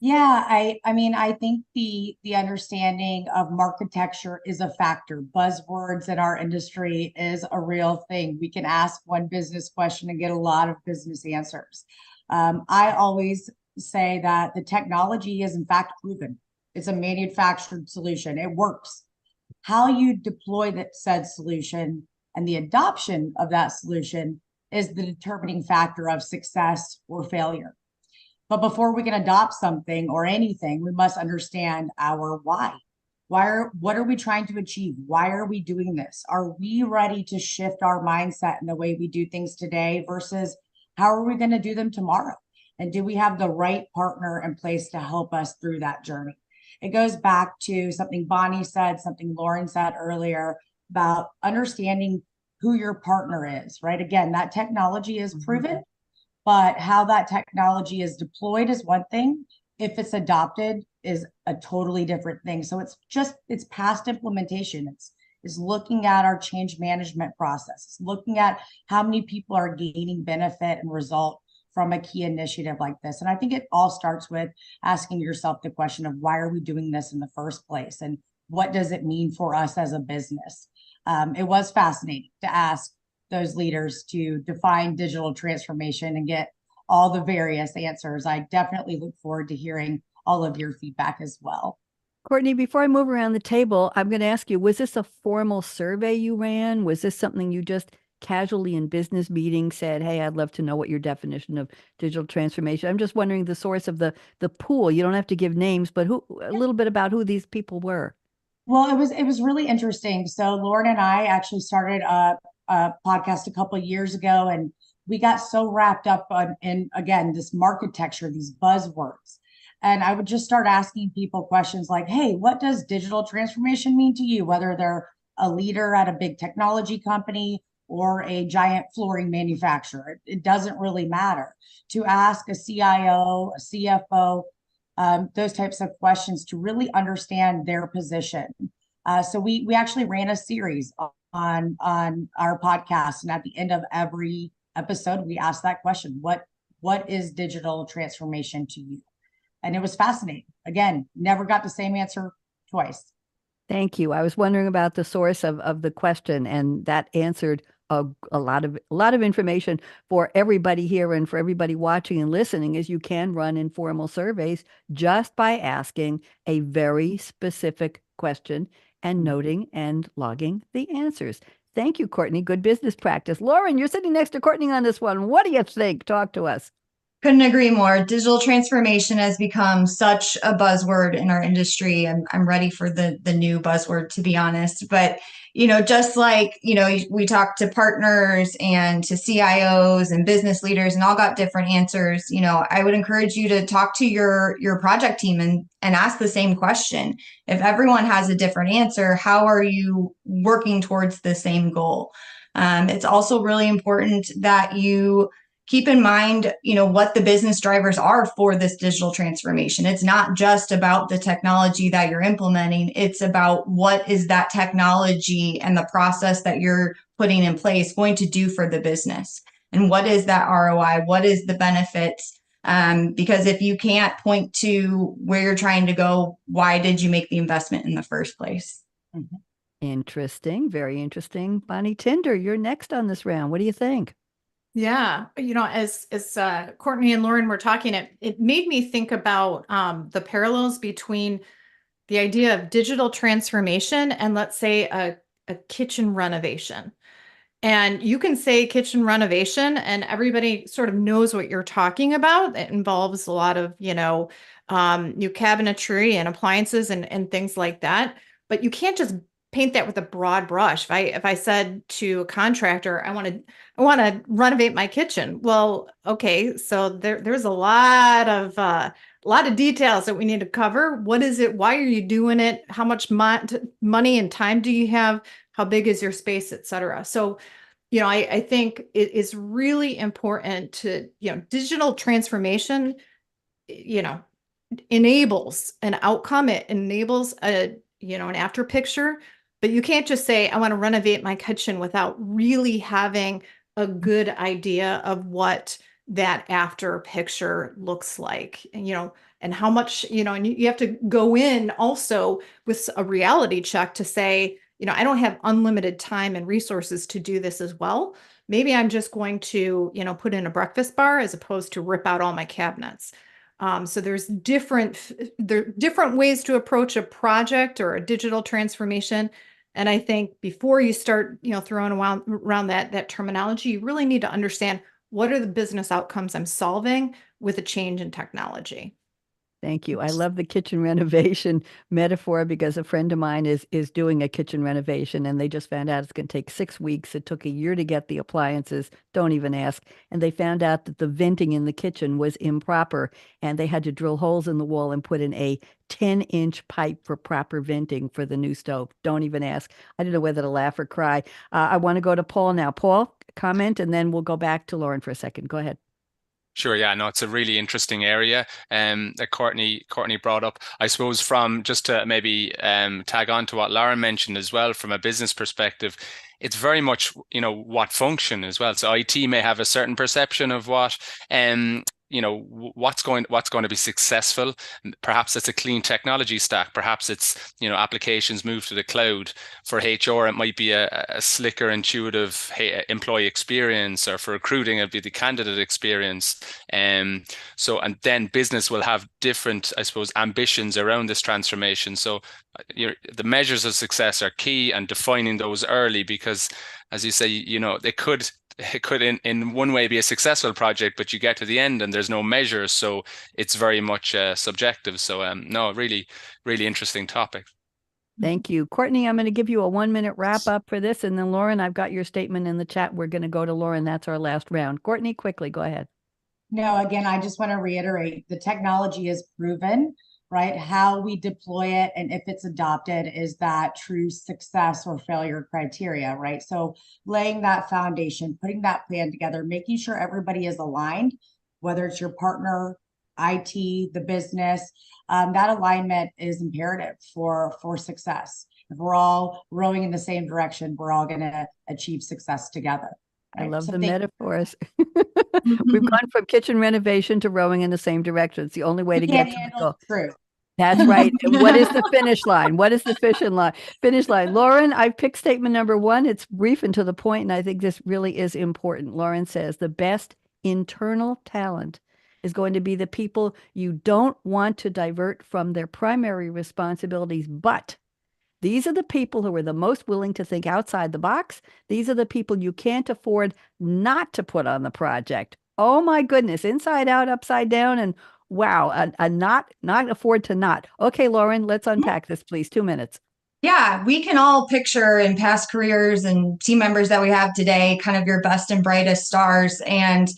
Yeah, I mean, I think the understanding of marketecture is a factor. Buzzwords in our industry is a real thing. We can ask one business question and get a lot of business answers. I always say that the technology is in fact proven. It's a manufactured solution. It works. How you deploy that said solution and the adoption of that solution is the determining factor of success or failure. But before we can adopt something or anything, we must understand our why. What are we trying to achieve? Why are we doing this? Are we ready to shift our mindset in the way we do things today versus how are we going to do them tomorrow? And do we have the right partner in place to help us through that journey? It goes back to something Bonnie said, something Lauren said earlier about understanding who your partner is, right? Again, that technology is proven. But how that technology is deployed is one thing. If it's adopted is a totally different thing. So it's past implementation. It's looking at our change management process. It's looking at how many people are gaining benefit and result from a key initiative like this. And I think it all starts with asking yourself the question of why are we doing this in the first place? And what does it mean for us as a business? It was fascinating to ask those leaders to define digital transformation and get all the various answers. I definitely look forward to hearing all of your feedback as well. Courtney, before I move around the table, I'm going to ask you, was this a formal survey you ran? Was this something you just casually in business meetings said, hey, I'd love to know what your definition of digital transformation? I'm just wondering the source of the pool. You don't have to give names, but a little bit about who these people were. Well, it was really interesting. So Lauren and I actually started a podcast a couple of years ago, and we got so wrapped up in again this marketecture, these buzzwords, and I would just start asking people questions like, "Hey, what does digital transformation mean to you?" Whether they're a leader at a big technology company or a giant flooring manufacturer, it doesn't really matter. To ask a CIO, a CFO, those types of questions to really understand their position. So we actually ran a series on our podcast, and at the end of every episode, we asked that question: what is digital transformation to you? And it was fascinating. Again, never got the same answer twice. Thank you. I was wondering about the source of the question, and that answered a lot of information for everybody here and for everybody watching and listening, as you can run informal surveys just by asking a very specific question and noting and logging the answers. Thank you, Courtney. Good business practice. Lauren, you're sitting next to Courtney on this one. What do you think? Talk to us. Couldn't agree more. Digital transformation has become such a buzzword in our industry. I'm ready for the new buzzword, to be honest. But, just like, we talk to partners and to CIOs and business leaders and all got different answers. I would encourage you to talk to your project team and ask the same question. If everyone has a different answer, how are you working towards the same goal? It's also really important that you keep in mind, what the business drivers are for this digital transformation. It's not just about the technology that you're implementing. It's about what is that technology and the process that you're putting in place going to do for the business? And what is that ROI? What is the benefits? Because if you can't point to where you're trying to go, why did you make the investment in the first place? Mm-hmm. Interesting. Very interesting. Bonnie Tinder, you're next on this round. What do you think? Yeah, as Courtney and Lauren were talking, it made me think about the parallels between the idea of digital transformation and, let's say, a kitchen renovation. And you can say kitchen renovation and everybody sort of knows what you're talking about. It involves a lot of, new cabinetry and appliances and things like that. But you can't just paint that with a broad brush. If I said to a contractor, I want to renovate my kitchen. Well, okay, so there's a lot of details that we need to cover. What is it? Why are you doing it? How much money and time do you have? How big is your space, et cetera? So, I think it is really important to, digital transformation, enables an outcome. It enables an after picture, But you can't just say, I want to renovate my kitchen without really having a good idea of what that after picture looks like. And, and how much, and you have to go in also with a reality check to say, I don't have unlimited time and resources to do this as well. Maybe I'm just going to, put in a breakfast bar as opposed to rip out all my cabinets. So there's different ways to approach a project or a digital transformation. And I think before you start, throwing around that terminology, you really need to understand what are the business outcomes I'm solving with a change in technology. Thank you. I love the kitchen renovation metaphor because a friend of mine is doing a kitchen renovation and they just found out it's going to take 6 weeks. It took a year to get the appliances. Don't even ask. And they found out that the venting in the kitchen was improper and they had to drill holes in the wall and put in a 10-inch pipe for proper venting for the new stove. Don't even ask. I don't know whether to laugh or cry. I want to go to Paul now. Paul, comment, and then we'll go back to Lauren for a second. Go ahead. Sure, yeah, no, it's a really interesting area that Courtney brought up. I suppose from just to maybe tag on to what Lauren mentioned as well, from a business perspective, it's very much, what function as well. So IT may have a certain perception of what what's going to be successful. Perhaps it's a clean technology stack. Perhaps it's applications move to the cloud. For HR, it might be a slicker, intuitive employee experience, or for recruiting, it'd be the candidate experience. And then business will have different, I suppose, ambitions around this transformation. So the measures of success are key, and defining those early, because as you say, it could in one way be a successful project, but you get to the end and there's no measure, so it's very much subjective. So no, really, really interesting topic. Thank you. Courtney, I'm going to give you a 1-minute wrap up for this. And then Lauren, I've got your statement in the chat. We're going to go to Lauren. That's our last round. Courtney, quickly, go ahead. No, again, I just want to reiterate the technology is proven, right? How we deploy it and if it's adopted is that true success or failure criteria, right? So laying that foundation, putting that plan together, making sure everybody is aligned, whether it's your partner, IT, the business, that alignment is imperative for success. If we're all rowing in the same direction, we're all going to achieve success together. I Right? love So the metaphors. We've gone from kitchen renovation to rowing in the same direction. It's the only way to get to the goal. True. That's right. And what is the finish line? What is the finish line? Lauren, I picked statement number 1. It's brief and to the point, and I think this really is important. Lauren says the best internal talent is going to be the people you don't want to divert from their primary responsibilities, but these are the people who are the most willing to think outside the box. These are the people you can't afford not to put on the project. Oh my goodness, inside out, upside down, and wow, a not afford to not. Okay, Lauren, let's unpack this, please. 2 minutes. Yeah, we can all picture in past careers and team members that we have today, kind of your best and brightest stars. And,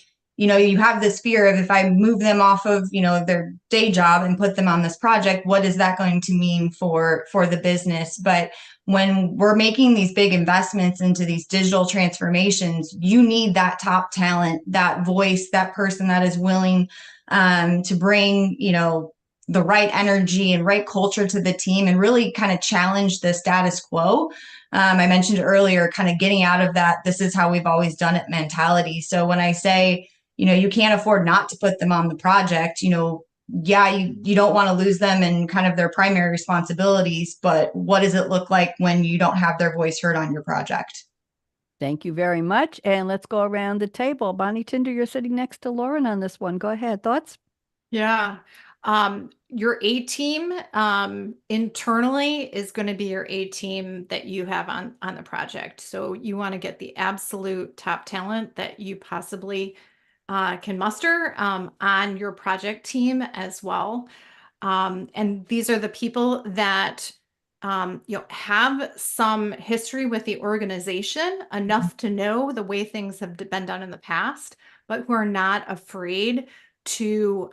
you have this fear of, if I move them off of, their day job and put them on this project, what is that going to mean for the business? But when we're making these big investments into these digital transformations, you need that top talent, that voice, that person that is willing to bring, the right energy and right culture to the team and really kind of challenge the status quo. I mentioned earlier, kind of getting out of that, this is how we've always done it mentality. So when I say, you can't afford not to put them on the project, yeah, you don't want to lose them in kind of their primary responsibilities, but what does it look like when you don't have their voice heard on your project? Thank you very much. And let's go around the table. Bonnie Tinder, you're sitting next to Lauren on this one. Go ahead. Thoughts? Yeah. Your A team internally is going to be your A team that you have on the project. So you want to get the absolute top talent that you possibly can muster on your project team as well. And these are the people that have some history with the organization, enough to know the way things have been done in the past, but who are not afraid to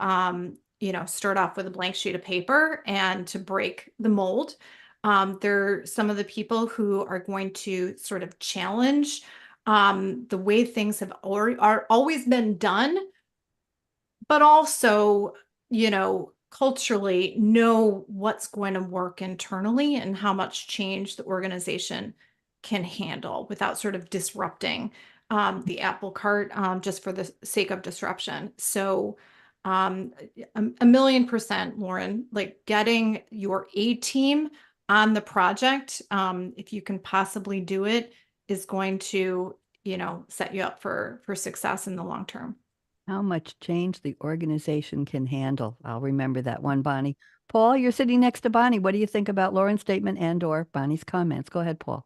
start off with a blank sheet of paper and to break the mold. They're some of the people who are going to sort of challenge the way things are always been done, but also, culturally know what's going to work internally and how much change the organization can handle without sort of disrupting the apple cart just for the sake of disruption. So a million percent, Lauren, like getting your A team on the project, if you can possibly do it, is going to, set you up for success in the long term. How much change the organization can handle. I'll remember that one, Bonnie. Paul, you're sitting next to Bonnie. What do you think about Lauren's statement and or Bonnie's comments? Go ahead, Paul.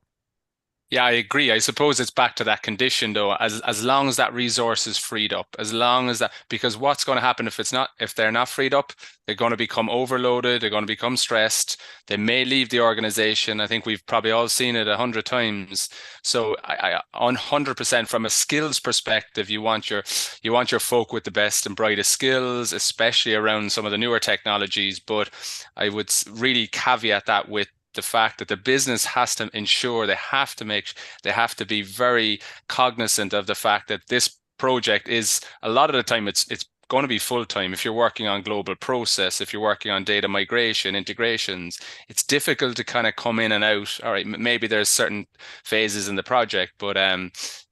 Yeah, I agree. I suppose it's back to that condition though, as long as that resource is freed up, as long as that, because what's going to happen if they're not freed up, they're going to become overloaded, they're going to become stressed, they may leave the organization. I think we've probably all seen it 100 times. So I 100% from a skills perspective, you want your folk with the best and brightest skills, especially around some of the newer technologies. But I would really caveat that with the fact that the business has to ensure they have to be very cognizant of the fact that this project is, a lot of the time it's going to be full time. If you're working on global process, if you're working on data migration, integrations, it's difficult to kind of come in and out. All right, maybe there's certain phases in the project, but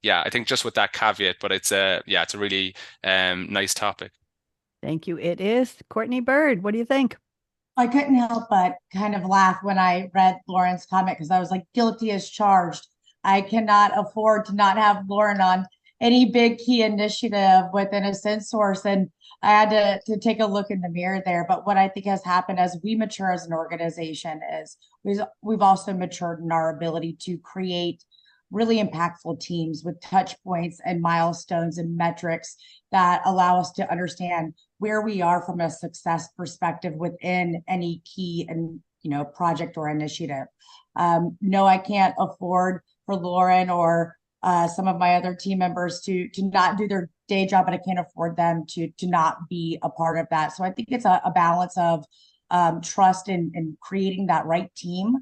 yeah, I think just with that caveat, but it's a really nice topic. Thank you. It is. Courtney Bird, what do you think? I couldn't help but kind of laugh when I read Lauren's comment because I was like, guilty as charged. I cannot afford to not have Lauren on any big key initiative within a SenSource. And I had to take a look in the mirror there. But what I think has happened as we mature as an organization is we've also matured in our ability to create really impactful teams with touch points and milestones and metrics that allow us to understand where we are from a success perspective within any key and project or initiative. No, I can't afford for Lauren or some of my other team members to not do their day job, but I can't afford them to not be a part of that. So I think it's a balance of trust in creating that right team,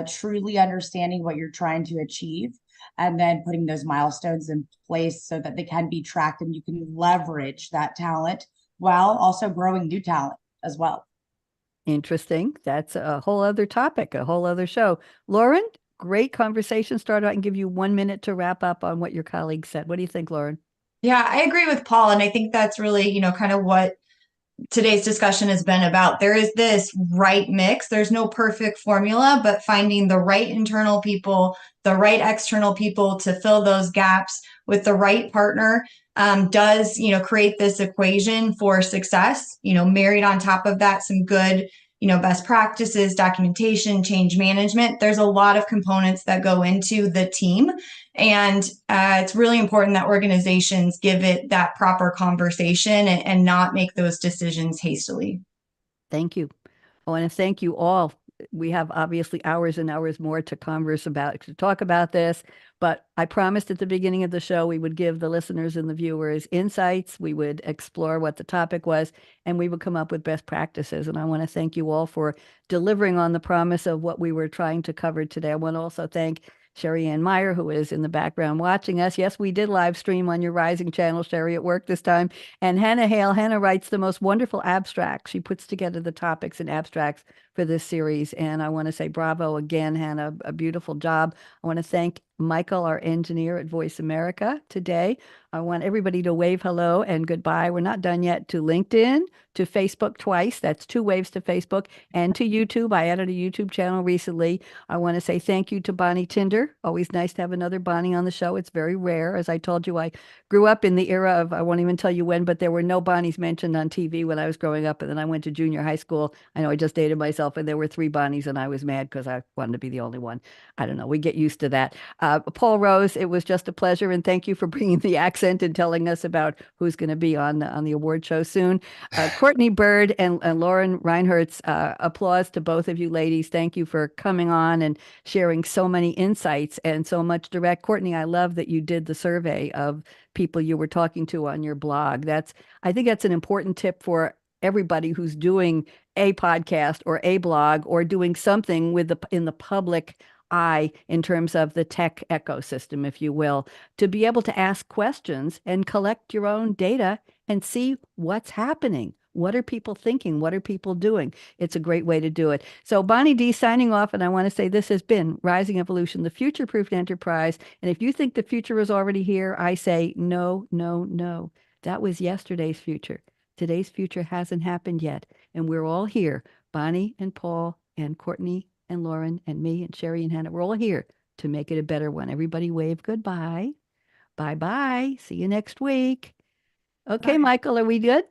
truly understanding what you're trying to achieve, and then putting those milestones in place so that they can be tracked and you can leverage that talent while also growing new talent as well. Interesting. That's a whole other topic, a whole other show. Lauren, great conversation started out and give you 1 minute to wrap up on what your colleague said. What do you think, Lauren? Yeah, I agree with Paul. And I think that's really, kind of what today's discussion has been about. There is this right mix. There's no perfect formula, but finding the right internal people, the right external people to fill those gaps with the right partner does, create this equation for success. Married on top of that, some good, best practices, documentation, change management. There's a lot of components that go into the team. And it's really important that organizations give it that proper conversation and not make those decisions hastily. Thank you. I want to thank you all. We have obviously hours and hours more to talk about this, but I promised at the beginning of the show we would give the listeners and the viewers insights. We would explore what the topic was, and we would come up with best practices. And I want to thank you all for delivering on the promise of what we were trying to cover today. I want to also thank Sherry Ann Meyer, who is in the background watching us. Yes, we did live stream on your Rizing channel, Sherry, at work this time. And Hannah Hale. Hannah writes the most wonderful abstracts. She puts together the topics and abstracts for this series. And I want to say bravo again, Hannah, a beautiful job. I want to thank Michael, our engineer at Voice America today. I want everybody to wave hello and goodbye. We're not done yet to LinkedIn, to Facebook twice. That's 2 waves to Facebook, and to YouTube. I added a YouTube channel recently. I want to say thank you to Bonnie Tinder. Always nice to have another Bonnie on the show. It's very rare. As I told you, I grew up in the era of, I won't even tell you when, but there were no Bonnies mentioned on TV when I was growing up. And then I went to junior high school. I know I just dated myself, and there were 3 Bonnies, and I was mad because I wanted to be the only one. I don't know. We get used to that. Paul Rose, it was just a pleasure, and thank you for bringing the accent and telling us about who's going to be on the award show soon. Courtney Bird and Lauren Reinhertz, applause to both of you ladies. Thank you for coming on and sharing so many insights and so much direct. Courtney, I love that you did the survey of people you were talking to on your blog. I think that's an important tip for everybody who's doing a podcast or a blog or doing something in the public eye in terms of the tech ecosystem, if you will, to be able to ask questions and collect your own data and see what's happening. What are people thinking? What are people doing? It's a great way to do it. So Bonnie D signing off, and I want to say this has been Rising Evolution, the future-proofed enterprise. And if you think the future is already here, I say no, no, no. That was yesterday's future. Today's future hasn't happened yet. And we're all here, Bonnie and Paul and Courtney and Lauren and me and Sherry and Hannah. We're all here to make it a better one. Everybody wave goodbye. Bye-bye. See you next week. Okay, Bye. Michael, are we good?